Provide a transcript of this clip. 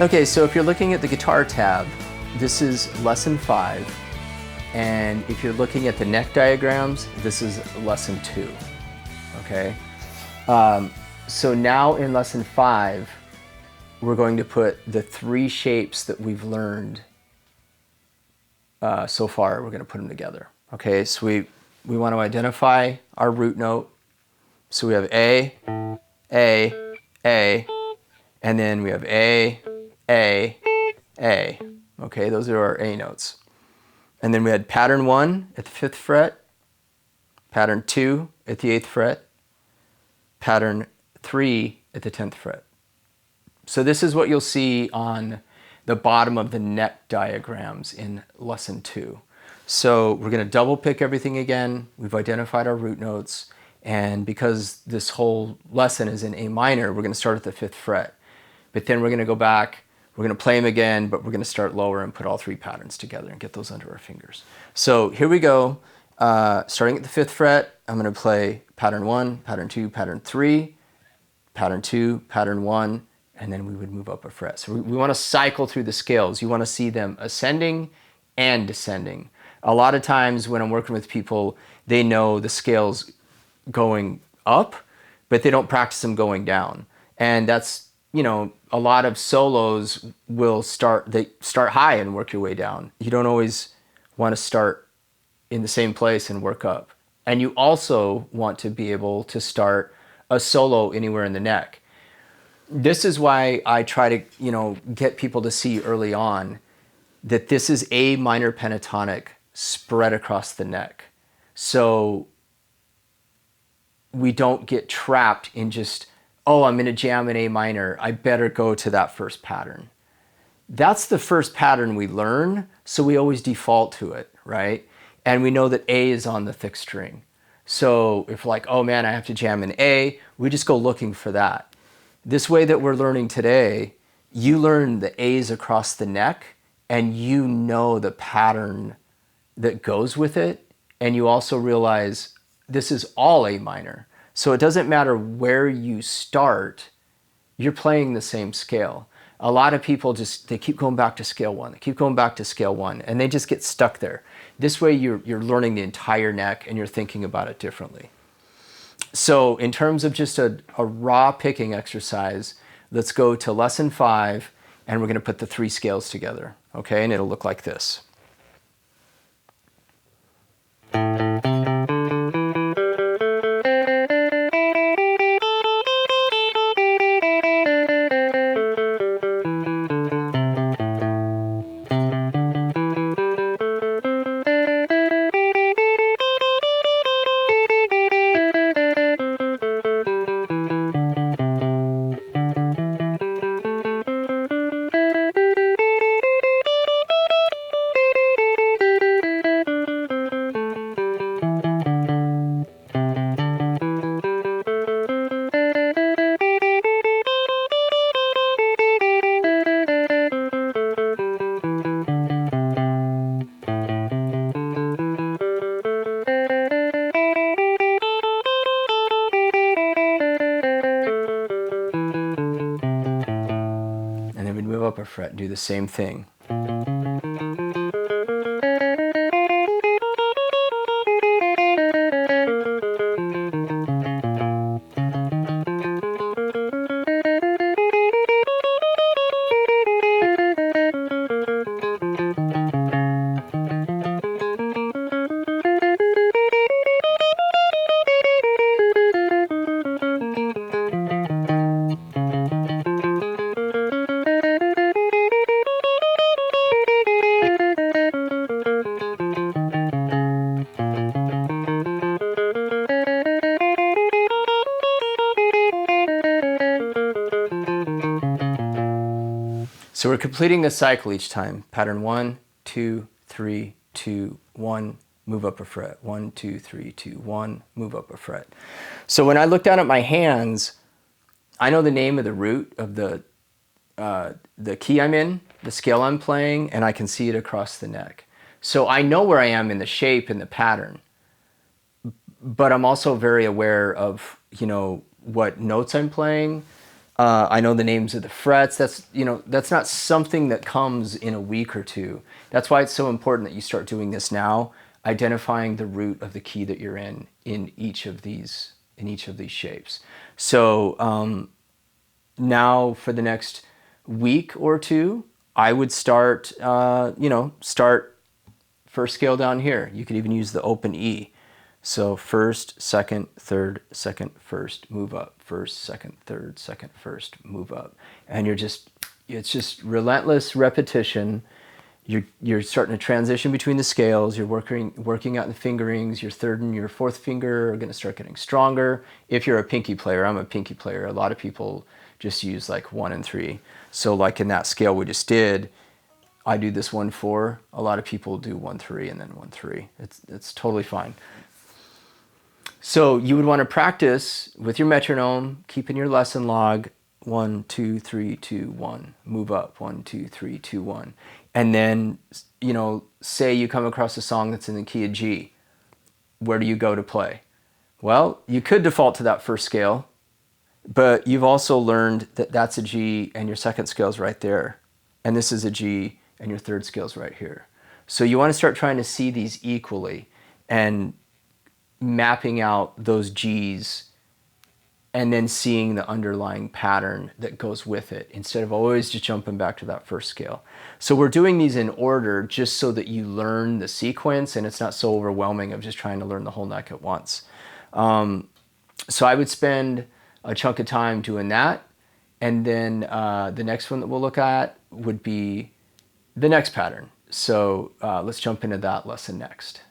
Okay, so if you're looking at the guitar tab, this is lesson 5. And if you're looking at the neck diagrams, this is lesson 2. Okay? So now in lesson 5, we're going to put the 3 shapes that we've learned so far, we're going to put them together. Okay, so we want to identify our root note. So we have A, and then we have A. Okay, those are our A notes. And then we had pattern 1 at the 5th fret, pattern 2 at the 8th fret, pattern 3 at the 10th fret. So this is what you'll see on the bottom of the neck diagrams in lesson 2. So we're going to double pick everything again. We've identified our root notes. And because this whole lesson is in A minor, we're going to start at the 5th fret. But then we're going to go back, we're going to play them again, but we're going to start lower and put all 3 patterns together and get those under our fingers. So here we go. Starting at the 5th fret, I'm going to play pattern 1, pattern 2, pattern 3, pattern 2, pattern 1, and then we would move up a fret. So we want to cycle through the scales. You want to see them ascending and descending. A lot of times when I'm working with people, they know the scales going up, but they don't practice them going down. And that's, you know, a lot of solos will start high and work your way down. You don't always want to start in the same place and work up. And you also want to be able to start a solo anywhere in the neck. This is why I try to, you know, get people to see early on that this is A minor pentatonic spread across the neck. So we don't get trapped in just, oh, I'm going to jam in A minor, I better go to that first pattern. That's the first pattern we learn, so we always default to it, right? And we know that A is on the 5th string. So if like, oh man, I have to jam in A, we just go looking for that. This way that we're learning today, you learn the A's across the neck, and you know the pattern that goes with it, and you also realize this is all A minor. So it doesn't matter where you start, you're playing the same scale. A lot of people they keep going back to scale 1, they keep going back to scale 1, and they just get stuck there. This way you're learning the entire neck and you're thinking about it differently. So in terms of just a raw picking exercise, let's go to lesson 5, and we're going to put the 3 scales together, okay? And it'll look like this. Up a fret, do the same thing. So we're completing the cycle each time. Pattern 1, 2, 3, 2, 1, move up a fret. 1, 2, 3, 2, 1, move up a fret. So when I look down at my hands, I know the name of the root of the key I'm in, the scale I'm playing, and I can see it across the neck. So I know where I am in the shape and the pattern, but I'm also very aware of, you know, what notes I'm playing, I know the names of the frets. That's not something that comes in a week or two. That's why it's so important that you start doing this now, identifying the root of the key that you're in each of these shapes. So now for the next week or two, I would start start first scale down here. You could even use the open E. So first, second, third, second, first, move up. First, second, third, second, first, move up. And it's just relentless repetition. You're starting to transition between the scales. You're working out the fingerings. Your third and your fourth finger are going to start getting stronger. If you're a pinky player, I'm a pinky player. A lot of people just use like 1 and 3. So like in that scale we just did, I do this 1-4. A lot of people do 1-3 and then 1-3. It's totally fine. So you would want to practice with your metronome, keeping your lesson log, 1, 2, 3, 2, 1, move up, 1, 2, 3, 2, 1. And then, say you come across a song that's in the key of G. Where do you go to play? Well, you could default to that first scale, but you've also learned that that's a G and your second scale is right there. And this is a G and your third scale is right here. So you want to start trying to see these equally and mapping out those G's and then seeing the underlying pattern that goes with it instead of always just jumping back to that first scale. So we're doing these in order just so that you learn the sequence and it's not so overwhelming of just trying to learn the whole neck at once. So I would spend a chunk of time doing that. And then the next one that we'll look at would be the next pattern. So let's jump into that lesson next.